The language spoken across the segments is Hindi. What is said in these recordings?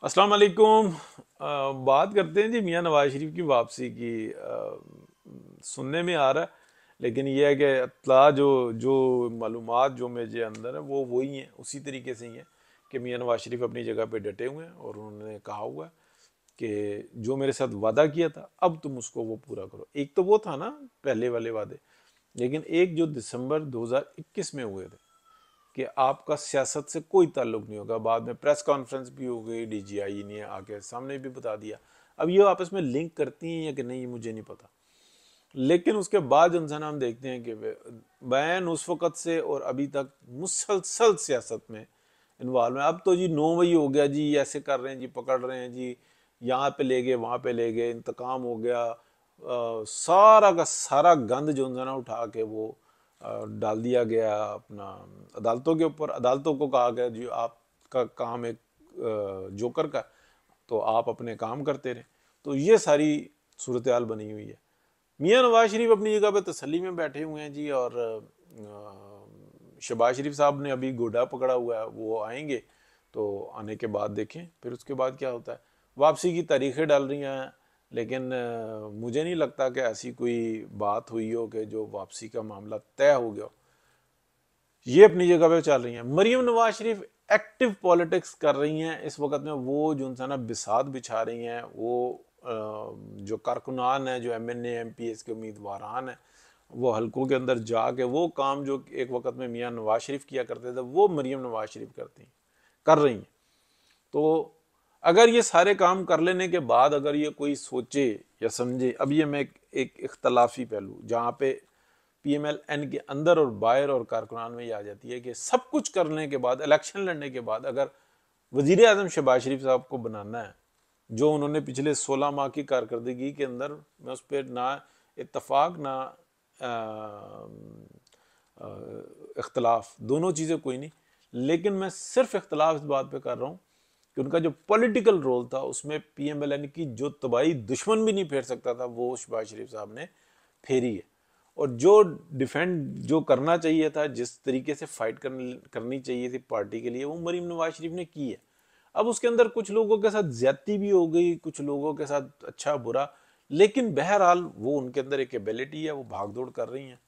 अस्सलाम वालेकुम। बात करते हैं जी मियाँ नवाज शरीफ की वापसी की। सुनने में आ रहा है, लेकिन यह है कि इत्तला जो जो मालूमात जो मेरे अंदर है वो वही हैं, उसी तरीके से ही हैं कि मियाँ नवाज शरीफ अपनी जगह पे डटे हुए हैं और उन्होंने कहा हुआ है कि जो मेरे साथ वादा किया था अब तुम उसको वो पूरा करो। एक तो वो था ना पहले वाले वादे, लेकिन एक जो दिसंबर 2021 में हुए थे कि आपका सियासत से कोई ताल्लुक नहीं होगा। बाद में प्रेस कॉन्फ्रेंस भी हो गई, डीजीआई ने आके सामने भी बता दिया। अब ये आपस में लिंक करती हैं या कि नहीं मुझे नहीं पता, लेकिन उसके बाद जो इंसान हम देखते हैं कि बैन उस वक़्त से और अभी तक मुसलसल सियासत में इन्वॉल्व है। अब तो जी 9 वही हो गया जी, ऐसे कर रहे हैं जी, पकड़ रहे हैं जी, यहाँ पे ले गए वहाँ पे ले गए, इंतकाम हो गया। सारा का सारा गंद जो है ना उठा के वो डाल दिया गया अपना अदालतों के ऊपर। अदालतों को कहा गया जी आपका काम एक जोकर का, तो आप अपने काम करते रहे। तो ये सारी सूरत हाल बनी हुई है। मियाँ नवाज शरीफ अपनी जगह पे तसल्ली में बैठे हुए हैं जी, और शहबाज शरीफ साहब ने अभी घोड़ा पकड़ा हुआ है, वो आएंगे तो आने के बाद देखें फिर उसके बाद क्या होता है। वापसी की तारीखें डाल रही हैं, लेकिन मुझे नहीं लगता कि ऐसी कोई बात हुई हो कि जो वापसी का मामला तय हो गया हो। ये अपनी जगह पे चल रही हैं। मरीम नवाज शरीफ एक्टिव पॉलिटिक्स कर रही हैं इस वक्त में। वो जो है ना बिसात बिछा रही हैं, वो जो कारकुनान है, जो एमएनए एमपीएस के उम्मीदवारान हैं, वो हलकों के अंदर जाके वो काम जो एक वक्त में मियाँ नवाज शरीफ किया करते थे वो मरीम नवाज शरीफ कर रही हैं। तो अगर ये सारे काम कर लेने के बाद अगर ये कोई सोचे या समझे, अब ये मैं एक इख्तलाफी पहलू जहाँ पे पीएमएल-एन के अंदर और बाहर और कारकुनान में ये आ जाती है कि सब कुछ करने के बाद, इलेक्शन लड़ने के बाद, अगर वजीर आजम शहबाज शरीफ साहब को बनाना है, जो उन्होंने पिछले 16 माह की कारकर्दगी के अंदर, मैं उस पर ना इतफाक ना इख्तलाफ, दोनों चीज़ें कोई नहीं, लेकिन मैं सिर्फ इख्तलाफ इस बात पे कर रहा हूँ कि उनका जो पॉलिटिकल रोल था उसमें पीएमएल-एन की जो तबाही दुश्मन भी नहीं फेर सकता था वो शहबाज शरीफ साहब ने फेरी है। और जो डिफेंड जो करना चाहिए था, जिस तरीके से फाइट करनी चाहिए थी पार्टी के लिए, वो मरीम नवाज शरीफ ने की है। अब उसके अंदर कुछ लोगों के साथ ज्यादती भी हो गई, कुछ लोगों के साथ अच्छा बुरा, लेकिन बहरहाल वो उनके अंदर एक एबिलिटी है, वो भाग दौड़ कर रही हैं,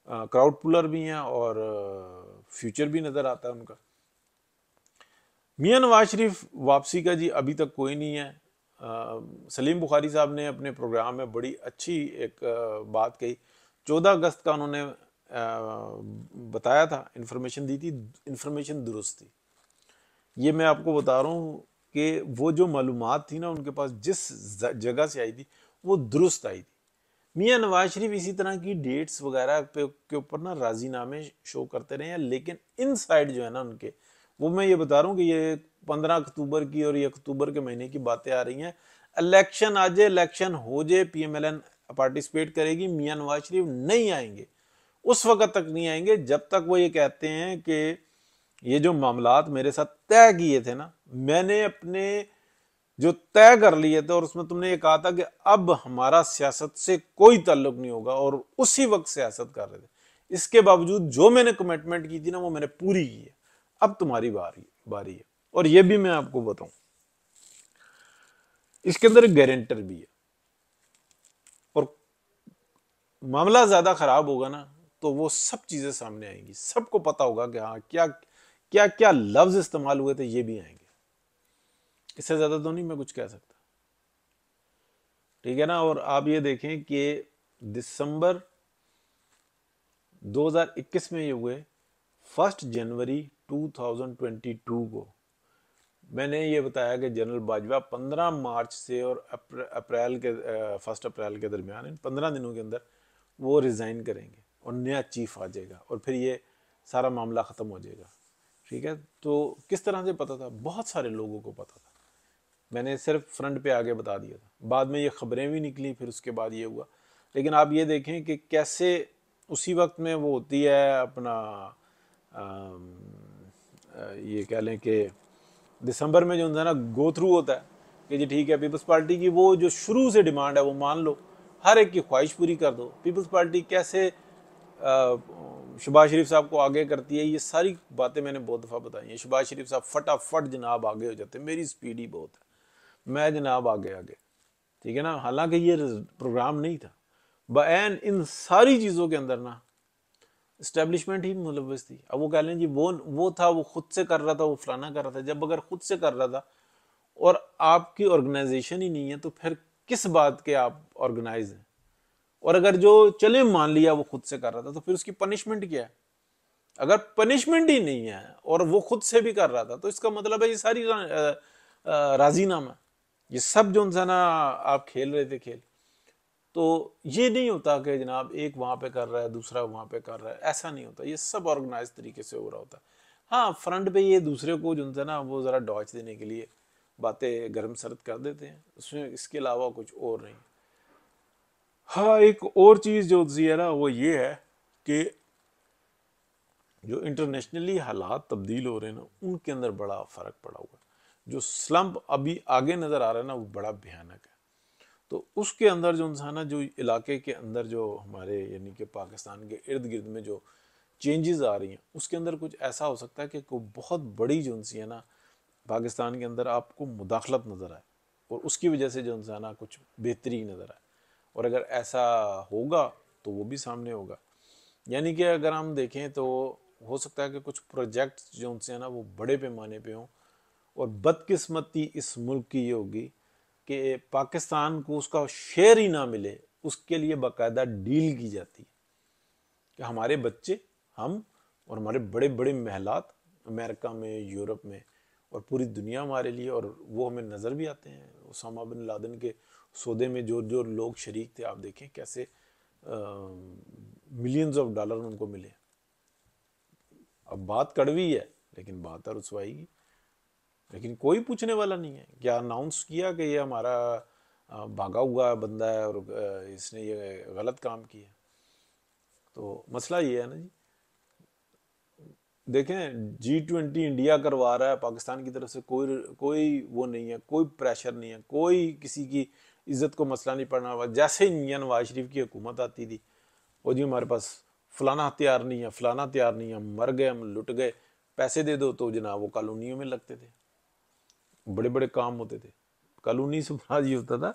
क्राउड पुलर भी हैं और फ्यूचर भी नजर आता है उनका। मियाँ नवाज शरीफ वापसी का जी अभी तक कोई नहीं है। सलीम बुखारी साहब ने अपने प्रोग्राम में बड़ी अच्छी एक बात कही। 14 अगस्त का उन्होंने बताया था, इंफॉर्मेशन दी थी, इंफॉर्मेशन दुरुस्त थी। ये मैं आपको बता रहा हूँ कि वो जो मालूमात थी ना उनके पास, जिस जगह से आई थी वो दुरुस्त आई थी। मियाँ नवाज शरीफ इसी तरह की डेट्स वगैरह पे के ऊपर ना राजीनामे शो करते रहे हैं, लेकिन इन साइड जो है ना उनके, वो मैं ये बता रहा हूँ कि ये 15 अक्टूबर की और ये अक्टूबर के महीने की बातें आ रही हैं। इलेक्शन आ जाए, इलेक्शन हो जाए, पीएमएलएन पार्टिसिपेट करेगी, मियाँ नवाज शरीफ नहीं आएंगे। उस वक्त तक नहीं आएंगे जब तक वो ये कहते हैं कि ये जो मामलात मेरे साथ तय किए थे ना, मैंने अपने जो तय कर लिए थे और उसमें तुमने ये कहा था कि अब हमारा सियासत से कोई ताल्लुक नहीं होगा, और उसी वक्त सियासत कर रहे थे। इसके बावजूद जो मैंने कमिटमेंट की थी ना वो मैंने पूरी की है। अब तुम्हारी बारी बारी है। और ये भी मैं आपको बताऊं, इसके अंदर एक गारंटर भी है। और मामला ज्यादा खराब होगा ना तो वो सब चीजें सामने आएंगी, सबको पता होगा कि हाँ क्या क्या क्या लफ्ज इस्तेमाल हुए थे, ये भी आएंगे। इससे ज्यादा तो नहीं मैं कुछ कह सकता, ठीक है ना। और आप ये देखें कि दिसंबर 2021 में ये हुए, 1 जनवरी 2022 को मैंने ये बताया कि जनरल बाजवा 15 मार्च से और अप्रैल के 1 अप्रैल के दरमियान, इन 15 दिनों के अंदर वो रिजाइन करेंगे और नया चीफ आ जाएगा और फिर ये सारा मामला ख़त्म हो जाएगा। ठीक है, तो किस तरह से पता था? बहुत सारे लोगों को पता था, मैंने सिर्फ फ्रंट पे आगे बता दिया था, बाद में ये खबरें भी निकली, फिर उसके बाद ये हुआ। लेकिन आप ये देखें कि कैसे उसी वक्त में वो होती है अपना ये कह लें कि दिसंबर में जो है ना गो थ्रू होता है कि जी ठीक है, पीपल्स पार्टी की वो जो शुरू से डिमांड है वो मान लो, हर एक की ख्वाहिश पूरी कर दो। पीपल्स पार्टी कैसे शहबाज शरीफ साहब को आगे करती है। ये सारी बातें मैंने बहुत दफ़ा बताई हैं। शहबाज शरीफ साहब फटाफट जनाब आगे हो जाते हैं, मेरी स्पीड ही बहुत है, मैं जनाब आगे आगे, ठीक है ना। हालांकि ये प्रोग्राम नहीं था, बयान इन सारी चीज़ों के अंदर ना इस्टेब्लिशमेंट ही मुलव्वस थी। अब वो कह लें जी वो था, वो खुद से कर रहा था, वो फलाना कर रहा था। जब अगर खुद से कर रहा था और आपकी ऑर्गेनाइजेशन ही नहीं है, तो फिर किस बात के आप ऑर्गेनाइज हैं? और अगर जो चले मान लिया वो खुद से कर रहा था, तो फिर उसकी पनिशमेंट क्या है? अगर पनिशमेंट ही नहीं है और वो खुद से भी कर रहा था, तो इसका मतलब है ये सारी राजीनामा, ये सब जो ना आप खेल रहे थे खेल। तो ये नहीं होता कि जनाब एक वहां पे कर रहा है, दूसरा वहां पे कर रहा है, ऐसा नहीं होता। ये सब ऑर्गेनाइज तरीके से हो रहा होता है। हाँ, फ्रंट पे ये दूसरे को जो है ना वो ज़रा डॉच देने के लिए बातें गर्म सर्द कर देते हैं, उसमें इसके अलावा कुछ और नहीं। हाँ, एक और चीज़ जो है ना वो ये है कि जो इंटरनेशनली हालात तब्दील हो रहे हैं ना, उनके अंदर बड़ा फ़र्क पड़ा हुआ है। जो स्लम्प अभी आगे नज़र आ रहा है ना, वो बड़ा भयानक है। तो उसके अंदर जो इंसान है, जो इलाके के अंदर जो हमारे यानी कि पाकिस्तान के इर्द गिर्द में जो चेंजेस आ रही हैं, उसके अंदर कुछ ऐसा हो सकता है कि कोई बहुत बड़ी जो है ना पाकिस्तान के अंदर आपको मुदाखलत नज़र आए, और उसकी वजह से जो है ना कुछ बेहतरी नज़र आए। और अगर ऐसा होगा तो वो भी सामने होगा। यानी कि अगर हम देखें तो हो सकता है कि कुछ प्रोजेक्ट जो उनसे है ना वो बड़े पैमाने पे हों, और बदकिस्मती इस मुल्क की ये होगी कि पाकिस्तान को उसका शेयर ही ना मिले, उसके लिए बाकायदा डील की जाती है कि हमारे बच्चे, हम और हमारे बड़े बड़े महलात अमेरिका में, यूरोप में और पूरी दुनिया हमारे लिए, और वो हमें नज़र भी आते हैं। उसामा बिन लादेन के सौदे में जो जो लोग शरीक थे, आप देखें कैसे मिलियंस ऑफ डॉलर उनको मिले। अब बात कड़वी है, लेकिन बात है रुसवाई की। लेकिन कोई पूछने वाला नहीं है। क्या अनाउंस किया कि ये हमारा भागा हुआ बंदा है और इसने ये गलत काम किया? तो मसला ये है ना जी, देखें G20 इंडिया करवा रहा है, पाकिस्तान की तरफ से कोई कोई वो नहीं है, कोई प्रेशर नहीं है, कोई किसी की इज्जत को मसला नहीं पड़ना हुआ। जैसे ही मियां नवाज शरीफ की हुकूमत आती थी, वो जी हमारे पास फलाना हथियार नहीं है, फलाना हथियार नहीं है, हम मर गए, हम लुट गए, पैसे दे दो, तो जनाब वो कॉलोनियों में लगते थे, बड़े बड़े काम होते थे। कॉलोनी से मुराद ये होता था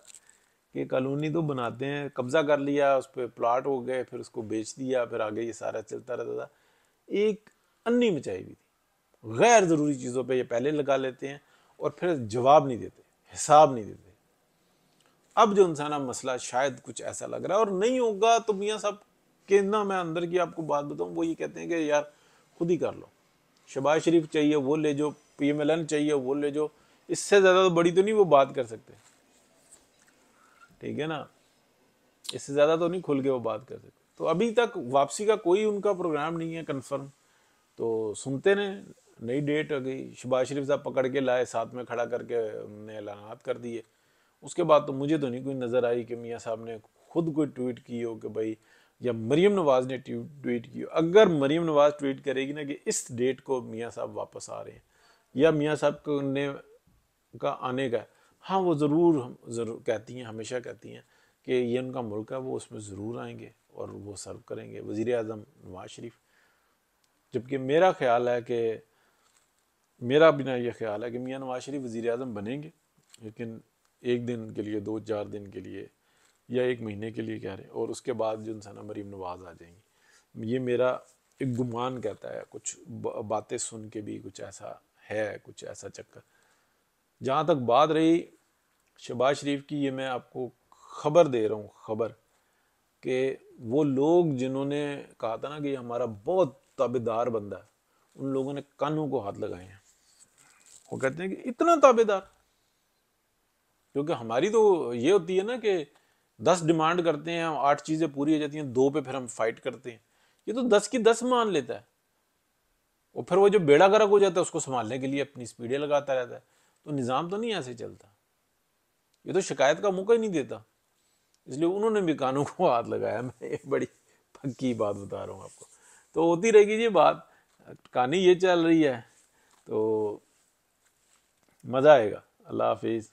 कि कॉलोनी तो बनाते हैं, कब्जा कर लिया, उस पर प्लाट हो गए, फिर उसको बेच दिया, फिर आगे ये सारा चलता रहता था। एक अन्नी मचाई हुई थी। गैर ज़रूरी चीज़ों पे ये पहले लगा लेते हैं और फिर जवाब नहीं देते, हिसाब नहीं देते। अब जो इंसान मसला शायद कुछ ऐसा लग रहा है, और नहीं होगा तो मियाँ साहब के ना, मैं अंदर की आपको बात बताऊं, वो ये कहते हैं कि यार खुद ही कर लो, शहबाज शरीफ चाहिए वो ले जो, PMLN चाहिए वो ले जो, इससे ज़्यादा तो बड़ी तो नहीं वो बात कर सकते, ठीक है ना, इससे ज़्यादा तो नहीं खुल के वो बात कर सकते। तो अभी तक वापसी का कोई उनका प्रोग्राम नहीं है कन्फर्म। तो सुनते ने नई डेट आ गई, शहबाज शरीफ साहब पकड़ के लाए, साथ में खड़ा करके उन्होंने ऐलानात कर दिए। उसके बाद तो मुझे तो नहीं कोई नज़र आई कि मियाँ साहब ने खुद कोई ट्वीट की हो कि भाई, या मरीम नवाज ने ट्वीट की हो। अगर मरीम नवाज ट्वीट करेगी ना कि इस डेट को मियाँ साहब वापस आ रहे हैं, या मियाँ साहब को ने का आने का, हाँ वो ज़रूर कहती हैं, हमेशा कहती हैं कि ये उनका मुल्क है, वो उसमें ज़रूर आएंगे और वो सर्व करेंगे, वज़ीर आज़म नवाज शरीफ। जबकि मेरा ख्याल है कि मेरा बिना ये ख्याल है कि मियाँ नवाज शरीफ वज़ीर आज़म बनेंगे, लेकिन एक दिन के लिए, 2-4 दिन के लिए, या एक महीने के लिए कह रहे हैं, और उसके बाद जो इंसान मरीम नवाज आ जाएंगी। ये मेरा एक गुमान कहता है। कुछ बातें सुन के भी कुछ ऐसा है, कुछ ऐसा चक्कर। जहाँ तक बात रही शहबाज शरीफ की, ये मैं आपको खबर दे रहा हूँ, खबर कि वो लोग जिन्होंने कहा था ना कि हमारा बहुत ताबेदार बंदा है, उन लोगों ने कानों को हाथ लगाए हैं। वो कहते हैं कि इतना ताबेदार, क्योंकि हमारी तो ये होती है ना कि 10 डिमांड करते हैं, 8 चीजें पूरी हो जाती हैं, 2 पे फिर हम फाइट करते हैं। ये तो 10 की 10 मान लेता है, और फिर वो जो बेड़ा गर्क हो जाता है उसको संभालने के लिए अपनी स्पीडें लगाता रहता है। तो निज़ाम तो नहीं ऐसे चलता, ये तो शिकायत का मौका ही नहीं देता। इसलिए उन्होंने भी कानों को हाथ लगाया। मैं एक बड़ी पक्की बात बता रहा हूँ आपको। तो होती रहेगी ये बात, कहानी ये चल रही है, तो मज़ा आएगा। अल्लाह हाफिज़।